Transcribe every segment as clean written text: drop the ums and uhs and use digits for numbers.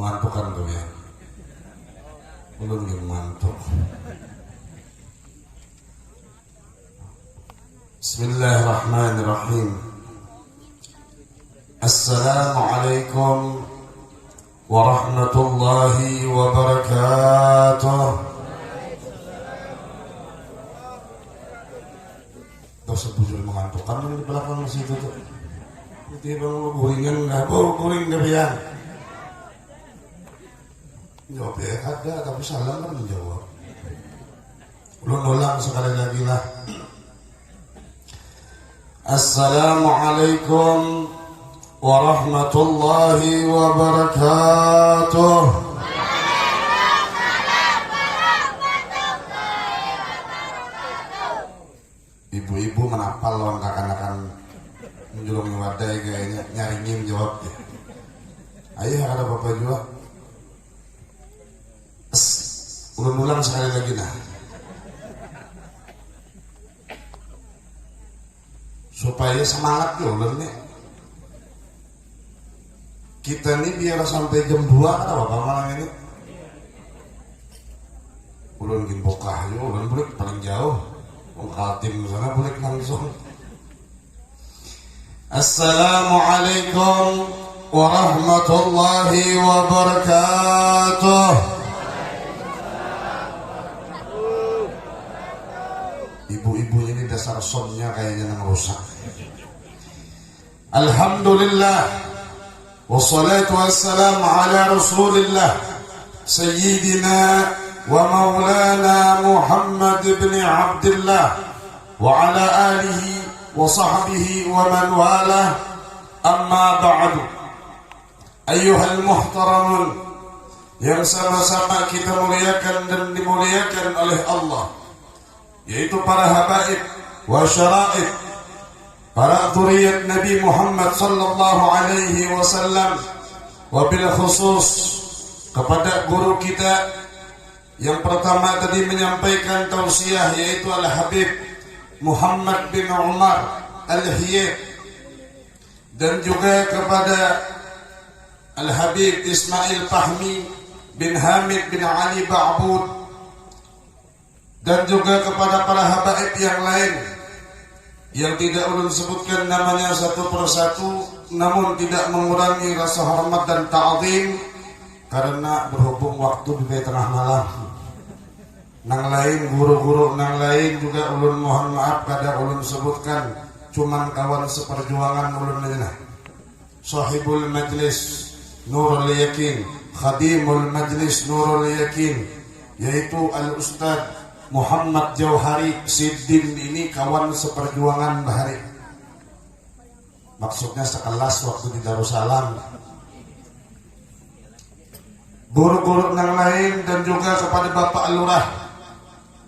mengantukkan tuh ya. Ulun yang mengantuk. Bismillahirrahmanirrahim. Assalamualaikum warahmatullahi wabarakatuh. Dosa bujur mengantukkan di belakang situ tuh. Tiba mau guringan nggak? Guring deh ya. Jawab ya ada, tapi salah kan menjawab. Ulun ulang sekali lagi lah. Assalamualaikum warahmatullahi wabarakatuh. Ibu-ibu menapal lawan kakan-kakan menjulung wadai kayaknya nyaringin jawabnya. Ayo ada bapak juga. Ulang sekali lagi nah. Supaya semangat ya ulun nih. Kita nih biar sampai jam 2 kan apa malam ini. Ulun gin bokah yo, ulun boleh paling jauh. Wong Kaltim sana boleh langsung. Assalamualaikum warahmatullahi wabarakatuh. Ibu-ibunya ini dasar somnya kayaknya yang rusak. Alhamdulillah wassalatu wassalamu ala rasulillah sayyidina wa maulana Muhammad ibn Abdullah wa ala alihi wa sahbihi wa man walah, amma ba'du. Ayyuhal muhtaramun, yang sama-sama kita muliakan dan dimuliakan oleh Allah, yaitu para habaib wa syara'ib, para dzurriyyat Nabi Muhammad sallallahu alaihi wasallam, wabil khusus kepada guru kita yang pertama tadi menyampaikan tausiah, yaitu Al-Habib Muhammad bin Umar Al-Hiyab, dan juga kepada Al-Habib Ismail Fahmi bin Hamid bin Ali Ba'bud, dan juga kepada para habaib yang lain yang tidak ulun sebutkan namanya satu persatu, namun tidak mengurangi rasa hormat dan ta'zim karena berhubung waktu di tengah malam. Nang lain guru-guru nang lain juga ulun mohon maaf kada ulun sebutkan, cuman kawan seperjuangan ulun aja. Sahibul majlis Nurul Yakin, khadimul majlis Nurul Yakin, yaitu Al-Ustaz Muhammad Jauhari Siddin, ini kawan seperjuangan bahari. Maksudnya sekelas waktu di Darussalam. Guru-guru yang lain dan juga kepada Bapak Lurah.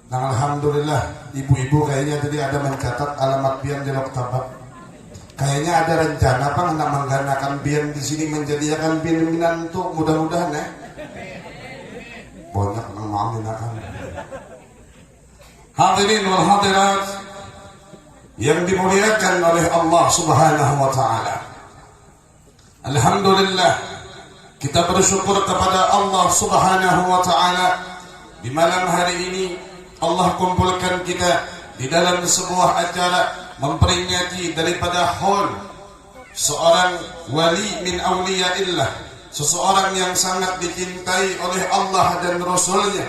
Nah, alhamdulillah ibu-ibu kayaknya tadi ada mencatat alamat bian jelok tabak. Kayaknya ada rencana apa hendak mengganakan bian di sini menjadikan bian minantu, mudah-mudahan ya. Banyak yang mau minakan. Hadirin wal hadirat yang dimuliakan oleh Allah Subhanahu wa taala. Alhamdulillah kita bersyukur kepada Allah Subhanahu wa taala di malam hari ini Allah kumpulkan kita di dalam sebuah acara memperingati daripada haul seorang wali min awliyaillah, seseorang yang sangat dicintai oleh Allah dan Rasulnya,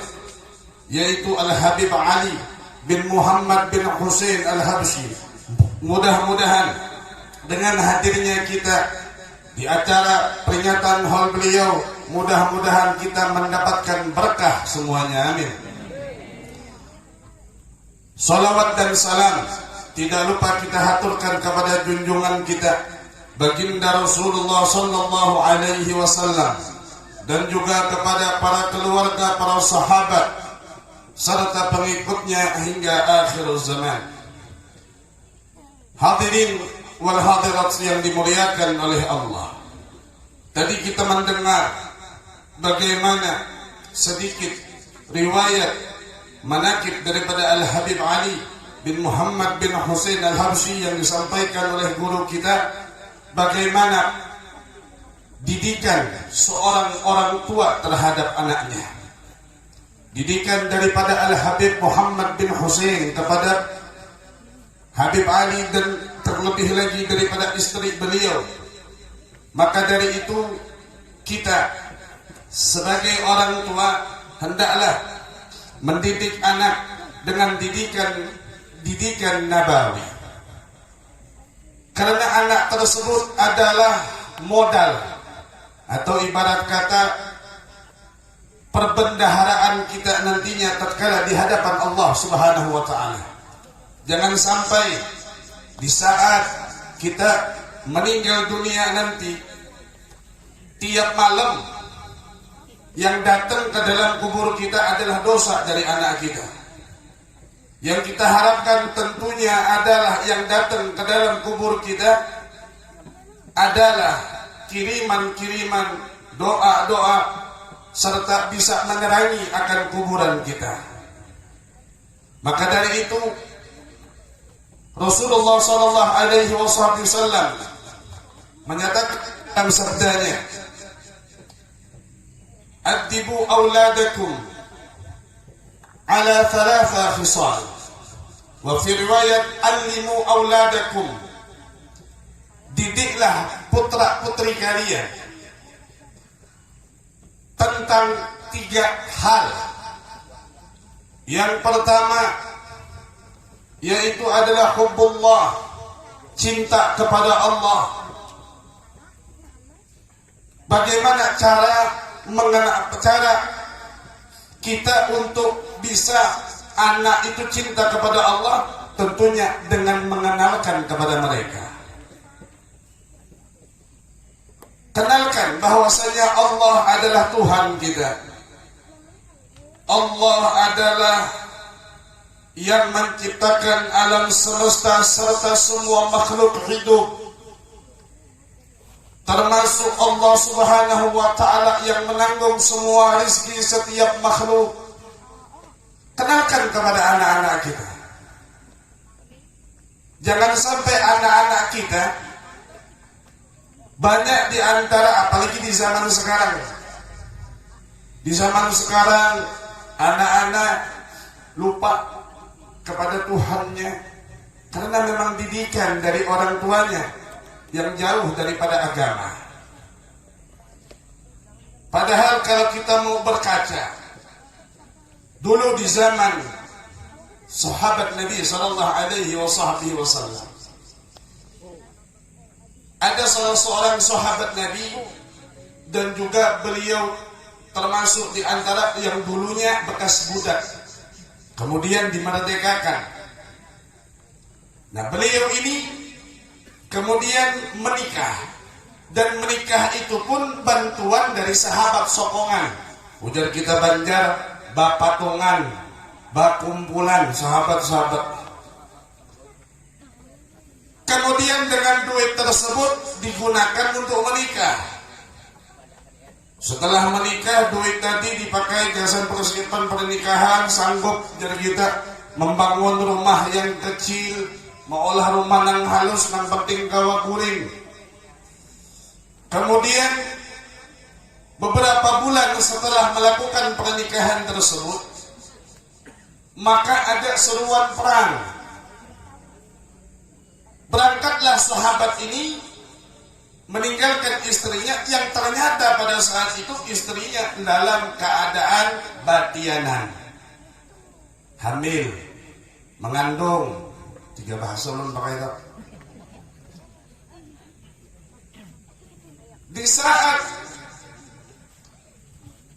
yaitu Al-Habib Ali bin Muhammad bin Husain Al-Habsyi. Mudah-mudahan dengan hadirnya kita di acara peringatan haul beliau, mudah-mudahan kita mendapatkan berkah semuanya, amin. Salawat dan salam tidak lupa kita haturkan kepada junjungan kita baginda Rasulullah sallallahu alaihi wasallam, dan juga kepada para keluarga, para sahabat serta pengikutnya hingga akhir zaman. Hadirin wal hadirat yang dimuliakan oleh Allah, tadi kita mendengar bagaimana sedikit riwayat manakib daripada Al-Habib Ali bin Muhammad bin Husain Al-Habsyi yang disampaikan oleh guru kita, bagaimana didikan seorang orang tua terhadap anaknya. Didikan daripada Al-Habib Muhammad bin Hussein kepada Habib Ali dan terlebih lagi daripada istri beliau. Maka dari itu kita sebagai orang tua hendaklah mendidik anak dengan didikan nabawi. Karena anak tersebut adalah modal atau ibarat kata perbendaharaan kita nantinya tatkala di hadapan Allah Subhanahu wa taala. Jangan sampai di saat kita meninggal dunia nanti, tiap malam yang datang ke dalam kubur kita adalah dosa dari anak kita. Yang kita harapkan tentunya adalah yang datang ke dalam kubur kita adalah kiriman-kiriman doa-doa serta bisa menerangi akan kuburan kita. Maka dari itu Rasulullah sallallahu alaihi wasallam menyatakan dalam sabdanya, "Addibu auladakum ala thalatha khisal." Wa fi riwayat, "Allimu auladakum." Didiklah putra-putri kalian tentang 3 hal. Yang pertama yaitu adalah hubbullah, cinta kepada Allah. Bagaimana cara kita untuk bisa anak itu cinta kepada Allah? Tentunya dengan mengenalkan kepada mereka. Kenalkan bahwasanya Allah adalah Tuhan kita. Allah adalah yang menciptakan alam semesta serta semua makhluk hidup. Termasuk Allah Subhanahu wa taala yang menanggung semua rezeki setiap makhluk. Kenalkan kepada anak-anak kita. Jangan sampai anak-anak kita, banyak di antara, apalagi di zaman sekarang. Di zaman sekarang anak-anak lupa kepada Tuhannya karena memang didikan dari orang tuanya yang jauh daripada agama. Padahal kalau kita mau berkaca, dulu di zaman sahabat Nabi sallallahu alaihi wasallam, ada salah seorang sahabat Nabi dan juga beliau termasuk di antara yang dulunya bekas budak, kemudian dimerdekakan. Nah, beliau ini kemudian menikah, dan menikah itu pun bantuan dari sahabat sokongan. Ujar kita Banjar, bapatungan, bakumpulan sahabat-sahabat. Kemudian dengan duit tersebut digunakan untuk menikah. Setelah menikah, duit tadi dipakai jasa persiapan pernikahan, sanggup jadi kita membangun rumah yang kecil, mengolah rumah nang halus, nang penting kawa kuring. Kemudian beberapa bulan setelah melakukan pernikahan tersebut, maka ada seruan perang. Berangkatlah sahabat ini meninggalkan istrinya yang ternyata pada saat itu istrinya dalam keadaan batianan, hamil, mengandung. 3 bahasa belum pakai itu. Di saat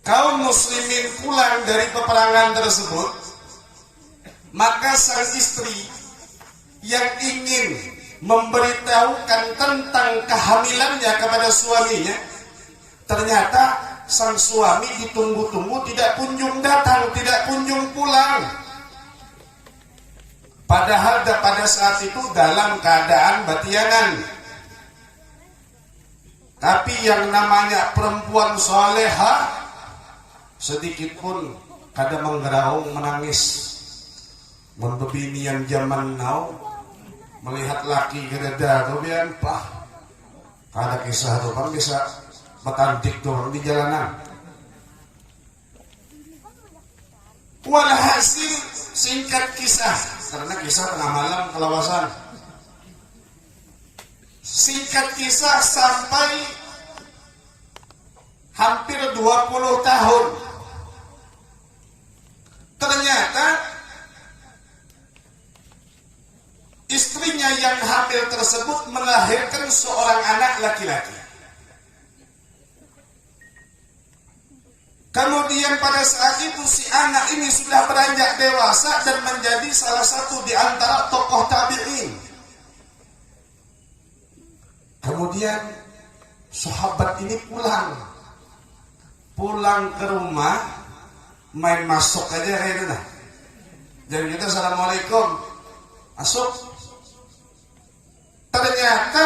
kaum muslimin pulang dari peperangan tersebut, maka sang istri yang ingin memberitahukan tentang kehamilannya kepada suaminya, ternyata sang suami ditunggu-tunggu tidak kunjung datang, tidak kunjung pulang. Padahal pada saat itu dalam keadaan batianan. Tapi yang namanya perempuan soleha sedikit pun kada menggeraung menangis. Membebini yang zaman now melihat laki kedada tuh bian pah. Ada kisah tuh kan bisa betantik doang di jalanan. Walhasil singkat kisah, karena kisah tengah malam kelawasan. Singkat kisah sampai hampir 20 tahun. Ternyata istrinya yang hamil tersebut melahirkan seorang anak laki-laki. Kemudian pada saat itu si anak ini sudah beranjak dewasa dan menjadi salah satu di antara tokoh tabi'in. Kemudian sahabat ini pulang ke rumah, main masuk aja kayak itu nah. Jadi kita assalamualaikum, masuk. Ternyata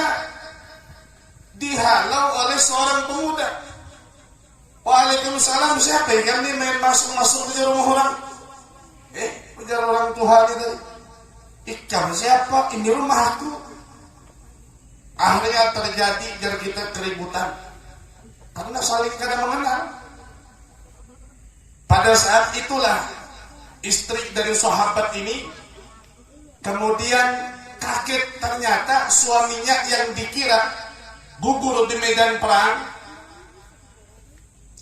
dihalau oleh seorang pemuda. Waalaikumsalam, siapa yang ini main masuk ke rumah orang? Kejar orang Tuhan itu. Kamu siapa? Ini rumahku. Akhirnya terjadi dari kita keributan karena saling kada mengenal. Pada saat itulah istri dari sahabat ini kemudian kaget, ternyata suaminya yang dikira gugur di medan perang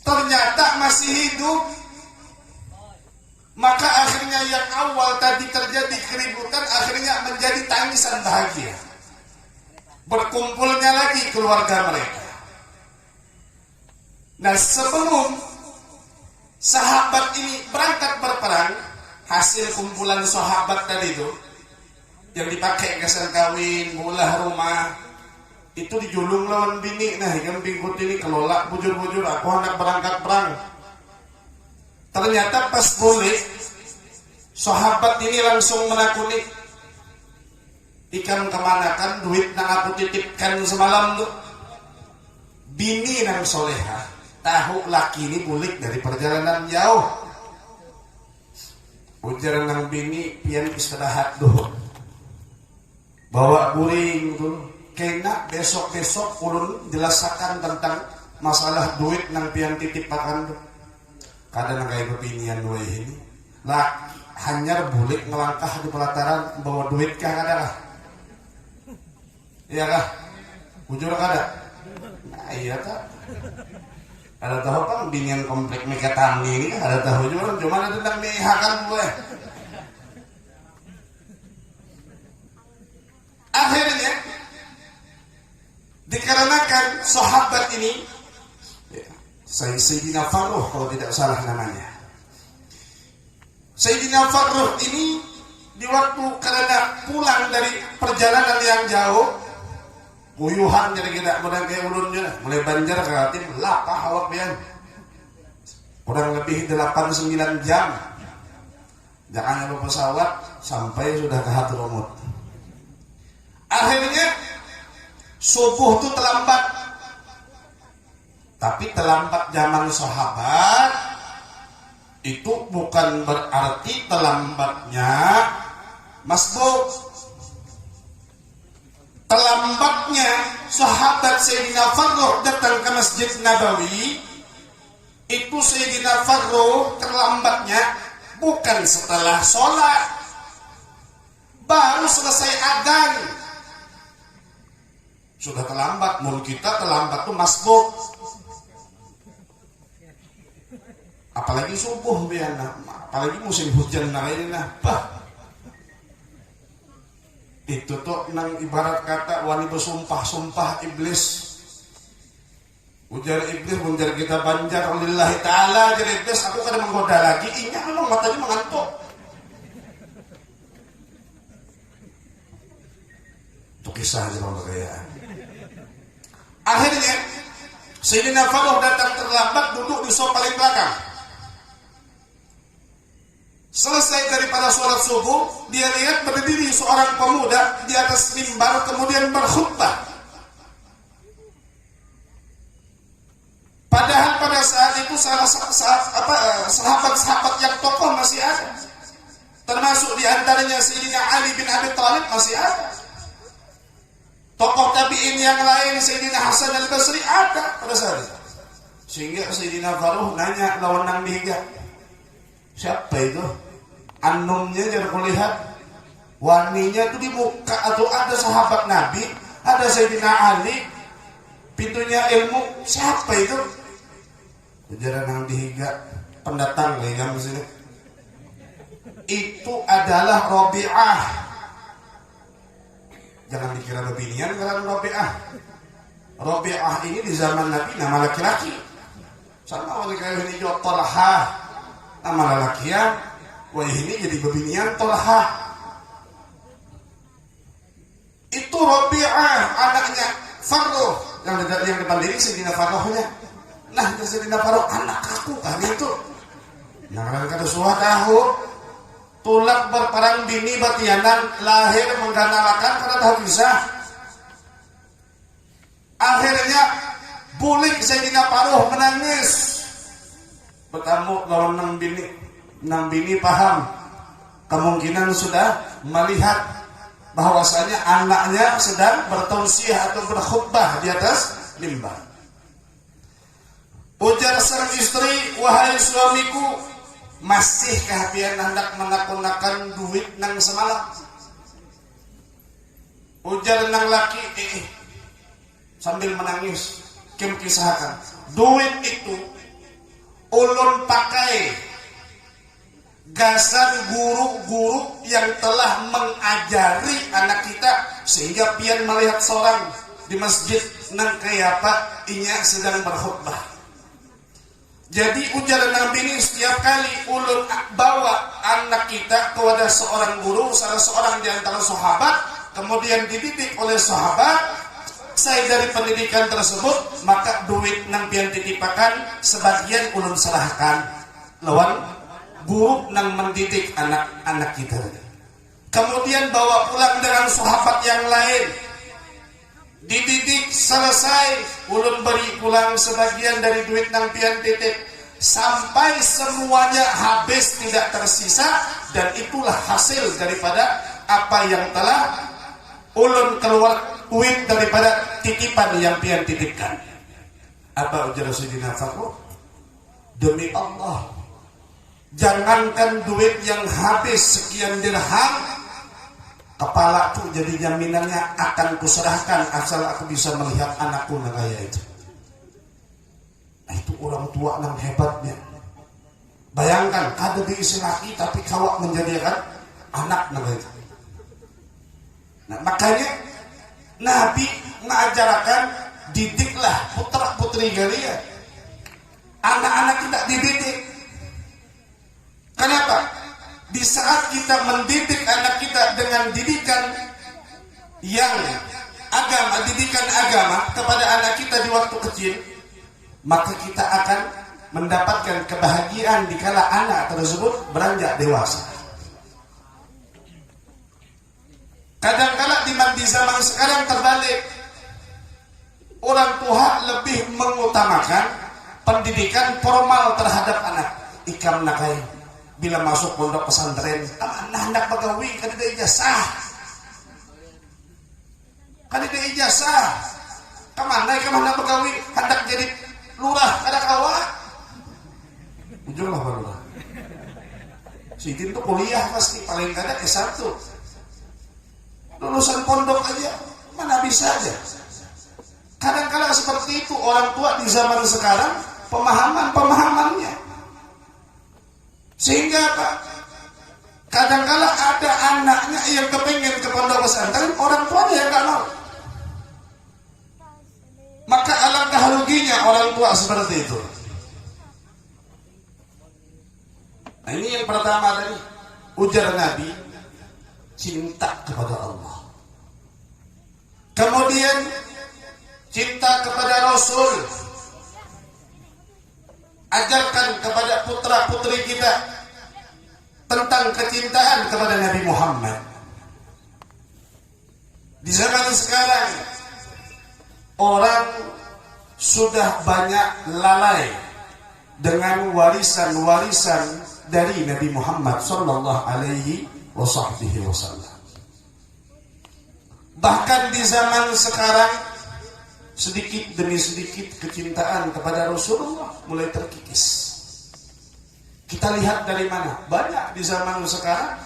ternyata masih hidup. Maka akhirnya yang awal tadi terjadi keributan akhirnya menjadi tangisan bahagia. Berkumpulnya lagi keluarga mereka. Nah, sebelum sahabat ini berangkat berperang, hasil kumpulan sahabat tadi itu yang dipakai kesan kawin, mulah rumah, itu dijulung lawan bini. Nah, ikan bingkut ini kelola bujur-bujur, aku hendak berangkat perang. Ternyata pas boleh, sahabat ini langsung menakuni, ikan kemana kan duit nang aku titipkan semalam tuh. Bini nang soleha tahu laki ini bulik dari perjalanan jauh. Ujar nang bini pian istirahat dulu, bawa guring tuh kena besok ulun jelaskan tentang masalah duit nang pian titipakan tuh. Kadang kayak kepinian dua ini lah hanyar bulik ngelangkah di pelataran bawa duit kah kadang. Iya kah? Bujur kada? Nah iya kah? Ada tahu kan binian komplek Mekatani ini ada tahu juga cuma ada tentang mehakan gue. Akhirnya dikarenakan sahabat ini Sayyidina Farruh kalau tidak salah namanya. Sayyidina Farruh ini di waktu karena pulang dari perjalanan yang jauh, uyuhan jadi kita modal kayak ulunnya, mulai Banjar ke Hatim, lapah awak pian. Kurang lebih 8-9 jam. Jangan lupa pesawat sampai sudah ke Hadramut. Akhirnya subuh itu terlambat. Tapi terlambat zaman sahabat itu bukan berarti terlambatnya masbuk. Terlambatnya sahabat Sayyidina Farruh datang ke Masjid Nabawi itu Sayyidina Farruh terlambatnya bukan setelah sholat, baru selesai adzan sudah terlambat. Mul kita terlambat tuh masbuk, apalagi subuh biana, apalagi musim hujan nah ini nah itu tuh nang ibarat kata wani bersumpah-sumpah iblis. Ujar iblis menjar kita Banjar lillahi ta'ala, jadi iblis aku kadang menggoda lagi, inya memang matanya mengantuk. Itu kisah aja mau kekayaan. Akhirnya Sayyidina Farruh datang terlambat, duduk di sofa paling belakang. Selesai daripada sholat subuh, dia lihat berdiri seorang pemuda di atas mimbar kemudian berkhutbah. Padahal pada saat itu sahabat-sahabat yang tokoh masih ada, termasuk diantaranya Sayyidina Ali bin Abi Thalib masih ada. Tokoh tabi'in yang lain Sayyidina Hasan al-Basri ada pada saat itu. Sehingga Sayyidina Faruh nanya lawan nang dihiga, siapa itu? Anumnya jangan kulihat, waninya itu di muka, atau ada sahabat Nabi, ada Sayyidina Ali, pintunya ilmu, siapa itu? Ujaran nang dihiga, pendatang lagi sini. Itu adalah Rabi'ah. Jangan dikira binian karena Rabi'ah. Rabi'ah ini di zaman Nabi nama laki-laki. Sama wali kayak ini juga Talha, nama lelakian. Wah ini jadi bebinian Talha. Itu Rabi'ah anaknya Faruh yang depan diri Sayyidina Faruhnya. Nah Sayyidina Faruh anak aku kan itu. Nah kada suah tahu tulak berperang bini batianan lahir mengganalakan karena tahu kisah. Akhirnya bulik Sayyidina Faruh menangis. Bertamu lawan enam bini paham. Kemungkinan sudah melihat bahwasanya anaknya sedang bertausiah atau berkhutbah di atas mimbar. Ujar sang istri, wahai suamiku, masihkah pian hendak menakun-nakan duit nang semalam? Ujar nang laki, sambil menangis, Kim kisahkan, duit itu ulun pakai gasan guru-guru yang telah mengajari anak kita sehingga pian melihat seorang di masjid nang kaya apa inya sedang berkhutbah. Jadi ujaran Nabi ini setiap kali ulun bawa anak kita kepada seorang guru, salah seorang di antara sahabat, kemudian dididik oleh sahabat, saya dari pendidikan tersebut, maka duit nang pian titipakan sebagian ulun serahkan lawan guru nang mendidik anak-anak kita. Kemudian bawa pulang dengan sahabat yang lain, dididik selesai, ulun beri pulang sebagian dari duit nang pian titip sampai semuanya habis tidak tersisa, dan itulah hasil daripada apa yang telah ulun keluar duit daripada titipan yang pian titipkan. Apa ujar Sayyidina Faruh? Demi Allah, jangankan duit yang habis sekian dirham, kepala tuh jadi jaminannya akan kuserahkan asal aku bisa melihat anakku nagaya itu. Nah, itu orang tua yang hebatnya. Bayangkan kada diisi laki tapi kawak menjadikan anak nagaya itu. Nah makanya Nabi mengajarkan didiklah putra putri kalian. Anak-anak kita dididik. Kenapa? Di saat kita mendidik anak kita dengan didikan yang agama, didikan agama kepada anak kita di waktu kecil, maka kita akan mendapatkan kebahagiaan dikala anak tersebut beranjak dewasa. Kadang-kala di zaman sekarang terbalik, orang tua lebih mengutamakan pendidikan formal terhadap anak. Ikam nakai bila masuk pondok pesantren, hendak pegawai kan ada ijazah, kemana pegawai hendak jadi lurah ada kawat, ujunglah lurah. Sidin tuh kuliah pasti paling kadang S1, lulusan pondok aja mana bisa aja. Kadang-kadang seperti itu orang tua di zaman sekarang pemahamannya, sehingga apa? Kadang-kadang ada anaknya yang kepengen ke pondok pesantren, orang tuanya yang nggak mau. Maka alangkah ruginya orang tua seperti itu. Nah ini yang pertama tadi, ujar Nabi, cinta kepada Allah. Kemudian cinta kepada Rasul. Ajarkan kepada putra putri kita tentang kecintaan kepada Nabi Muhammad. Di zaman sekarang orang sudah banyak lalai dengan warisan-warisan dari Nabi Muhammad sallallahu alaihi wasallam. Bahkan di zaman sekarang sedikit demi sedikit kecintaan kepada Rasulullah mulai terkikis. Kita lihat dari mana? Banyak di zaman sekarang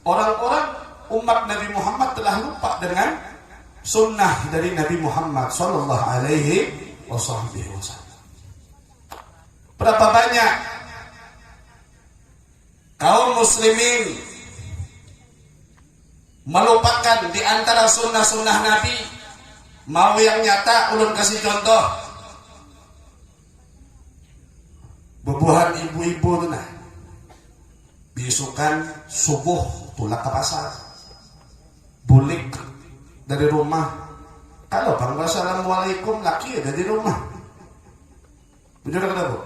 orang-orang umat Nabi Muhammad telah lupa dengan sunnah dari Nabi Muhammad sallallahu alaihi wasallam. Berapa banyak kaum muslimin melupakan di antara sunnah-sunnah Nabi. Mau yang nyata, ulun kasih contoh. Bebuhan ibu-ibu tuh nah, bisukan subuh tulak ke pasar, bulik dari rumah. Kalau bang assalamualaikum laki ada di rumah. Bener kata bu?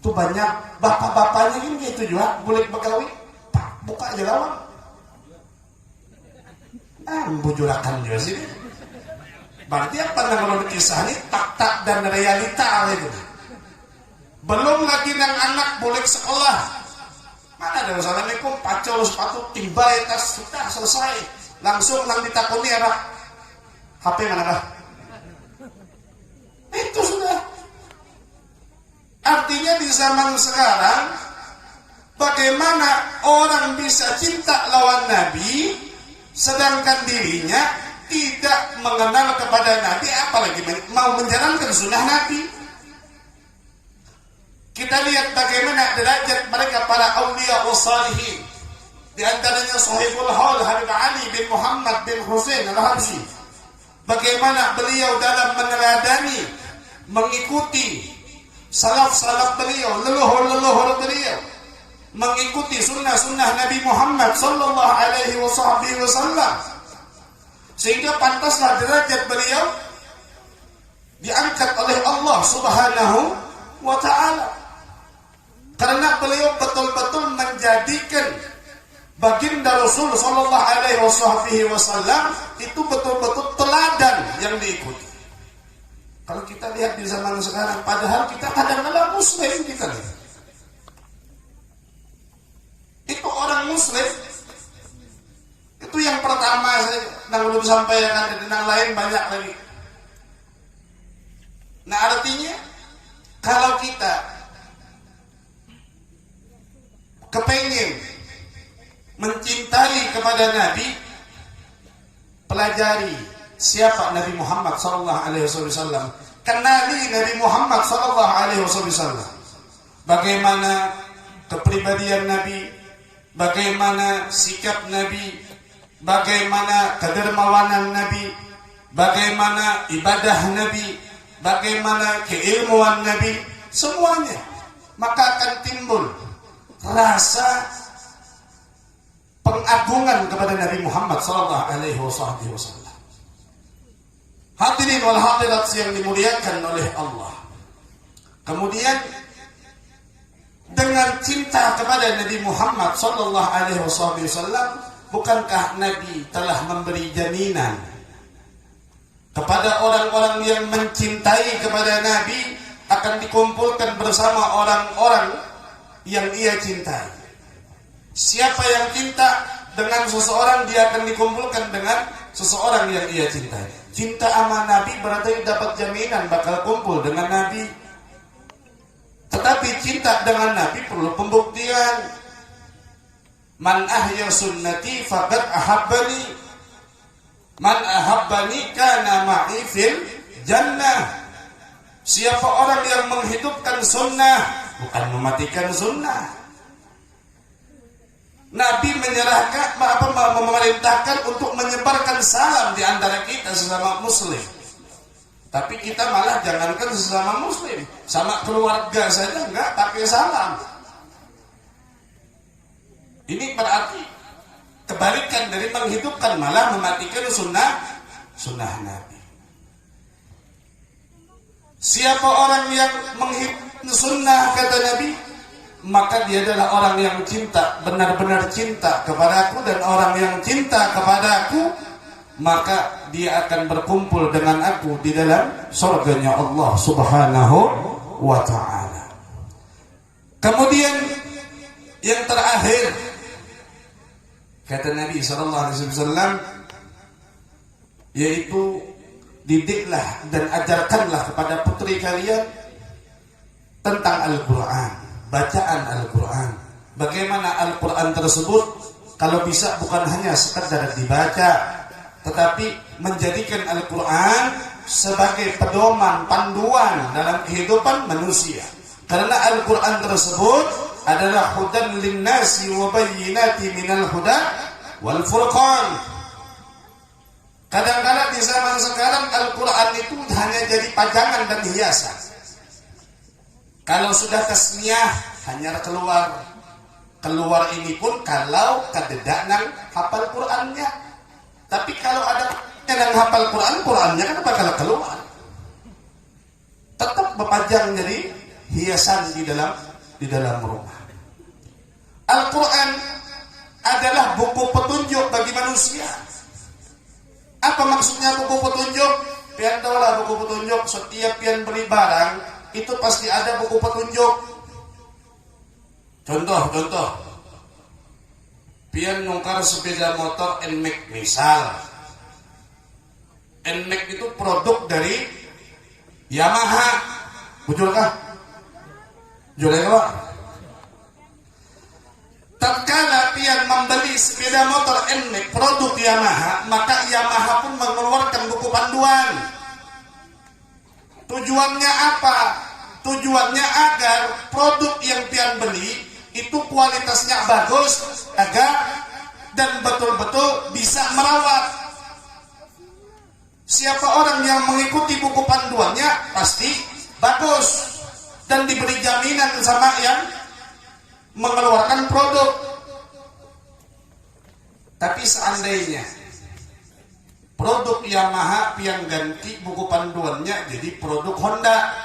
Tuh banyak bapak-bapaknya ini gitu juga bulik Betawi, buka aja lawan. Bujurakan juga sih. Berarti apa kalau kisah ini tak dan realita itu. Belum lagi yang anak boleh sekolah. Mana ada assalamualaikum, pacul sepatu, timba tas sudah selesai. Langsung nang ditakuni apa? HP mana kah? Itu sudah. Artinya di zaman sekarang, bagaimana orang bisa cinta lawan Nabi, sedangkan dirinya tidak mengenal kepada Nabi, apalagi mau menjalankan sunnah Nabi. Kita lihat bagaimana derajat mereka para awliya wa salihin. Di antaranya Sahibul Haul Habib Ali bin Muhammad bin Husain al-Habsyi. Bagaimana beliau dalam meneladani, mengikuti salaf-salaf beliau, leluhur-leluhur beliau, mengikuti sunnah-sunnah Nabi Muhammad sallallahu alaihi wasallam. Sehingga pantaslah derajat beliau diangkat oleh Allah Subhanahu wa ta'ala. Karena beliau betul-betul menjadikan baginda Rasul sallallahu alaihi wasallam itu betul-betul teladan yang diikuti. Kalau kita lihat di zaman sekarang, padahal kita kadang-kadang muslim kita lihat. Itu orang muslim. Itu yang pertama saya belum sampaikan, dan yang lain banyak lagi. Nah artinya kalau kita kepengin mencintai kepada Nabi, pelajari siapa Nabi Muhammad sallallahu alaihi wasallam. Kenali Nabi Muhammad sallallahu alaihi wasallam. Bagaimana kepribadian Nabi, bagaimana sikap Nabi, bagaimana kedermawanan Nabi, bagaimana ibadah Nabi, bagaimana keilmuan Nabi, semuanya. Maka akan timbul rasa pengagungan kepada Nabi Muhammad sallallahu alaihi wasallam. Hadirin wal hadirat yang dimuliakan oleh Allah. Kemudian dengan cinta kepada Nabi Muhammad sallallahu alaihi wasallam, bukankah Nabi telah memberi jaminan kepada orang-orang yang mencintai kepada Nabi akan dikumpulkan bersama orang-orang yang ia cintai. Siapa yang cinta dengan seseorang, dia akan dikumpulkan dengan seseorang yang ia cintai. Cinta sama Nabi berarti dapat jaminan bakal kumpul dengan Nabi. Tetapi cinta dengan Nabi perlu pembuktian. Man ahya sunnati faqad ahabbani. Man ahabbani kana ma'i fil jannah. Siapa orang yang menghidupkan sunnah, bukan mematikan sunnah. Nabi memerintahkan untuk menyebarkan salam di antara kita sesama muslim. Tapi kita malah jangankan sesama muslim, sama keluarga saja enggak pakai salam. Ini berarti kebalikan dari menghidupkan, malah mematikan sunnah Nabi. Siapa orang yang menghidupkan sunnah kata Nabi, maka dia adalah orang yang cinta, benar-benar cinta kepadaku, dan orang yang cinta kepadaku, maka dia akan berkumpul dengan aku di dalam surganya Allah Subhanahu wa ta'ala. Kemudian yang terakhir kata Nabi sallallahu alaihi wasallam, yaitu didiklah dan ajarkanlah kepada putri kalian tentang Al-Quran, bacaan Al-Quran. Bagaimana Al-Quran tersebut kalau bisa bukan hanya sekedar dibaca, tetapi menjadikan Al-Quran sebagai pedoman, panduan dalam kehidupan manusia. Karena Al-Quran tersebut adalah hudan linnasi wa bayyinati minal huda wal furqan. Kadang-kadang di zaman sekarang Al-Quran itu hanya jadi pajangan dan hiasan. Kalau sudah tasmiyah hanya keluar ini pun kalau kadedak nang hafal Qurannya. Tapi kalau ada yang hafal Qurannya kan bakal keluar. Tetap berpajang jadi hiasan di dalam rumah. Al-Quran adalah buku petunjuk bagi manusia. Apa maksudnya buku petunjuk? Pian tahu lah buku petunjuk. Setiap pian beli barang itu pasti ada buku petunjuk. Contoh. Pian nukar sepeda motor NMAX misal. NMAX itu produk dari Yamaha. Betul kah? Betul kah? Tatkala pian membeli sepeda motor NMAX produk Yamaha, maka Yamaha pun mengeluarkan buku panduan. Tujuannya apa? Tujuannya agar produk yang pian beli itu kualitasnya bagus, agar dan betul-betul bisa merawat. Siapa orang yang mengikuti buku panduannya pasti bagus dan diberi jaminan sama yang mengeluarkan produk. Tapi seandainya produk Yamaha pian ganti buku panduannya jadi produk Honda,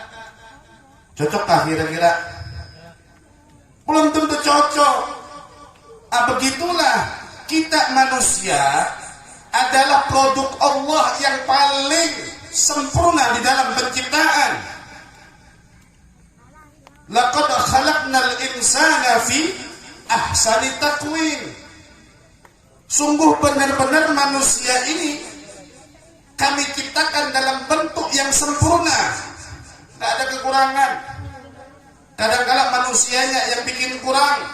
cocokkah kira-kira? Belum tentu cocok. Begitulah kita manusia adalah produk Allah yang paling sempurna di dalam penciptaan. Laqad khalaqnal insana fi ahsani taqwim. Sungguh benar-benar manusia ini kami ciptakan dalam bentuk yang sempurna. Tidak ada kekurangan. Kadang-kadang manusianya yang bikin kurang.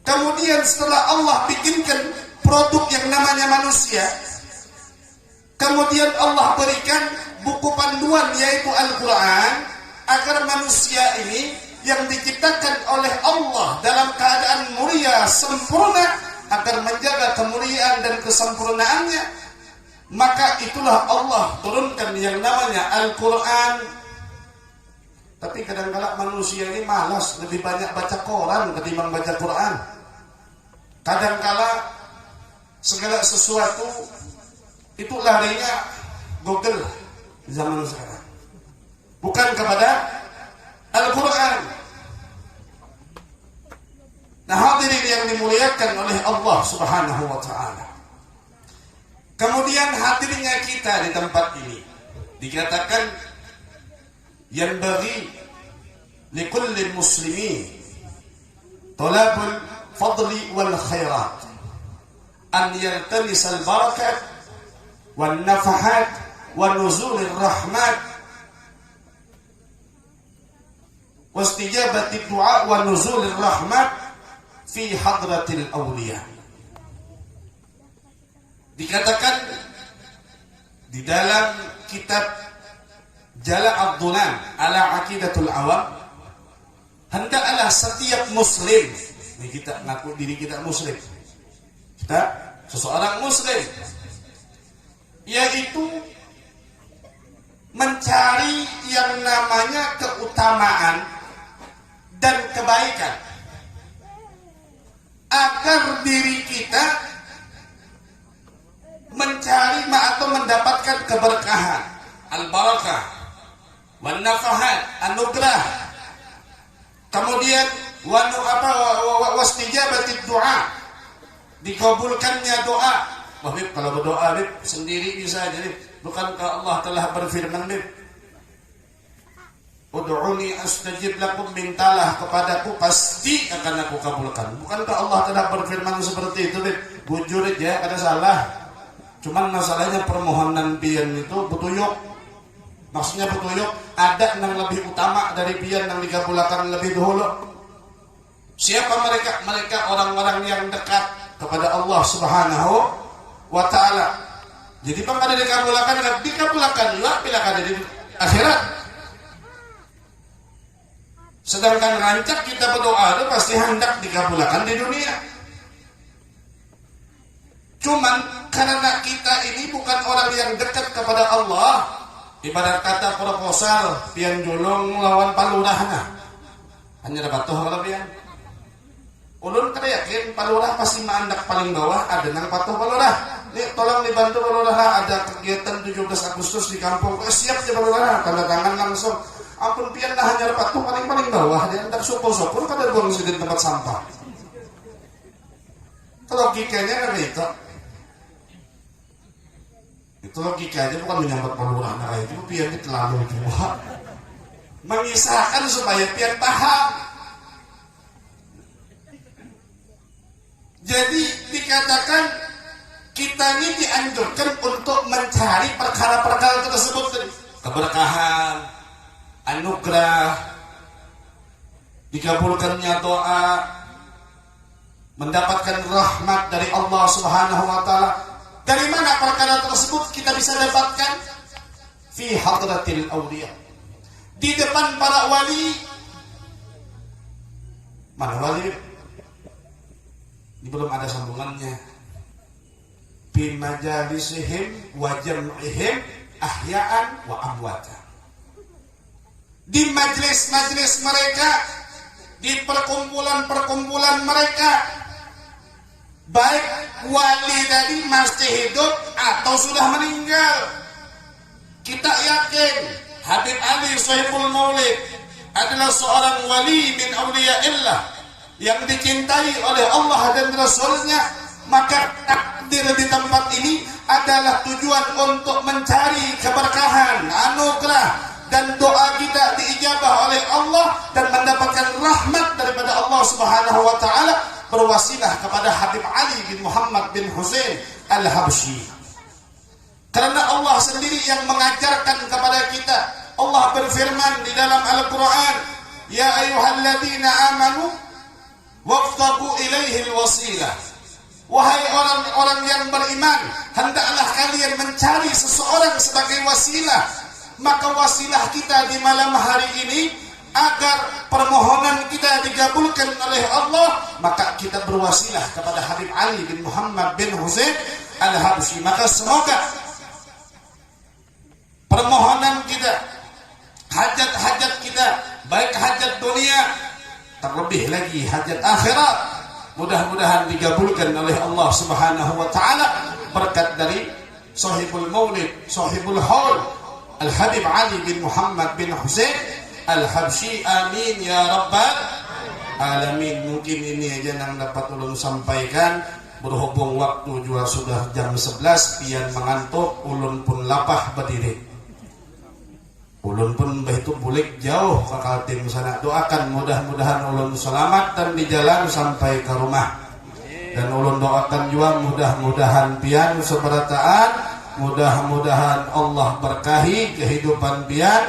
Kemudian setelah Allah bikinkan produk yang namanya manusia, kemudian Allah berikan buku panduan yaitu Al-Quran, agar manusia ini yang diciptakan oleh Allah dalam keadaan mulia sempurna, agar menjaga kemuliaan dan kesempurnaannya, maka itulah Allah turunkan yang namanya Al-Quran. Tapi kadang-kadang manusia ini malas, lebih banyak baca koran ketimbang baca Quran. Kadang-kadang segala sesuatu itu larinya Google zaman sekarang, bukan kepada Al-Quran. Nah, hadirin yang dimuliakan oleh Allah Subhanahu wa ta'ala. Kemudian hadirnya kita di tempat ini dikatakan yanbaghi likulli muslimin talabul fadli wal khairat an yaltamis al barakat wan nafahat wa nuzul ar rahmat wastijabati du'a wa nuzul ar rahmat fi hadratil awliya. Dikatakan di dalam kitab Jala' ad-Dunan ala Aqidatul Awam, hendaklah setiap muslim, ini kita ngaku diri kita muslim, kita seseorang muslim, yaitu mencari yang namanya keutamaan dan kebaikan agar diri kita mencari atau mendapatkan keberkahan, al-barakah, wan-nafahat, anugerah, kemudian wastijabati du'a, dikabulkannya doa. Wah, Bib, kalau berdoa Bib sendiri bisa jadi, bukankah Allah telah berfirman Bib, ud'uni astajib lakum, mintalah kepadaku pasti akan aku kabulkan. Bukankah Allah telah berfirman seperti itu Bib? Bujur ya, ada salah. Cuman masalahnya permohonan pian itu betuyuk. Maksudnya betuyuk ada yang lebih utama dari pian yang dikabulkan lebih dahulu. Siapa mereka? Mereka orang-orang yang dekat kepada Allah Subhanahu wa ta'ala. Jadi pangkada dikabulkan juga bila kada di akhirat. Sedangkan rancak kita berdoa itu pasti hendak dikabulkan di dunia. Cuman karena kita ini bukan orang yang dekat kepada Allah, ibarat kata proposal pian julung lawan palurahna, hanya dapat tuh kalau pian. Ulun kada yakin palurah pasti mandak paling bawah, ada nang patuh palurah. Nih tolong dibantu palurah, ada kegiatan 17 Agustus di kampung. Siap ya palurah, tanda tangan langsung. Ampun pian lah hanya patuh paling bawah, dia hendak syukur-syukur kada buang di tempat sampah. Itu logikanya kan itu. Itu logikanya bukan menyambut palurah nah itu pian terlalu tua. Mengisahkan supaya pian paham. Jadi dikatakan kita ini dianjurkan untuk mencari perkara-perkara tersebut tadi. Keberkahan, anugerah, dikabulkannya doa, mendapatkan rahmat dari Allah Subhanahu wa ta'ala. Dari mana perkara tersebut kita bisa dapatkan? Fi hadratil awliya. Di depan para wali. Mana wali? Ini belum ada sambungannya. Bi majalisihim wa jam'ihim ahya'an wa amwata. Di majelis-majelis mereka, di perkumpulan-perkumpulan mereka, baik wali tadi masih hidup atau sudah meninggal. Kita yakin Habib Ali Sohibul Maulid adalah seorang wali min awliyaillah yang dicintai oleh Allah dan Rasulnya. Maka takdir di tempat ini adalah tujuan untuk mencari keberkahan, anugerah, dan doa kita diijabah oleh Allah dan mendapatkan rahmat daripada Allah Subhanahu wa ta'ala, berwasilah kepada Habib Ali bin Muhammad bin Husain Al-Habsyi. Karena Allah sendiri yang mengajarkan kepada kita. Allah berfirman di dalam Al-Quran, ya ayyuhalladzina amanu waqtabu ilaihil wasilah. Wahai orang-orang yang beriman, hendaklah kalian mencari seseorang sebagai wasilah. Maka wasilah kita di malam hari ini agar permohonan kita dikabulkan oleh Allah, maka kita berwasilah kepada Habib Ali bin Muhammad bin Husain Al-Habsyi. Maka semoga permohonan kita, hajat-hajat kita, baik hajat dunia, terlebih lagi hajat akhirat, mudah-mudahan dikabulkan oleh Allah Subhanahu wa ta'ala berkat dari Sohibul Maulid, Sohibul Haul, Al-Habib Ali bin Muhammad bin Husain Al-Habsyi. Amin ya rabbal alamin. Mungkin ini aja yang dapat ulun sampaikan. Berhubung waktu juga sudah jam 11, pian mengantuk, ulun pun lapah berdiri. Ulun pun begitu bulik jauh ke Kaltim sana. Doakan mudah-mudahan ulun selamat dan di jalan sampai ke rumah. Dan ulun doakan juga mudah-mudahan pian seberataan, mudah-mudahan Allah berkahi kehidupan pian,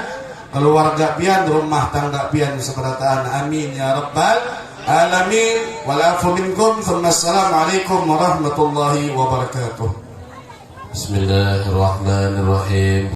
keluarga pian, rumah tangga pian seberataan. Amin ya rabbal alamin. Walafu minkum. Assalamualaikum warahmatullahi wabarakatuh. Bismillahirrahmanirrahim.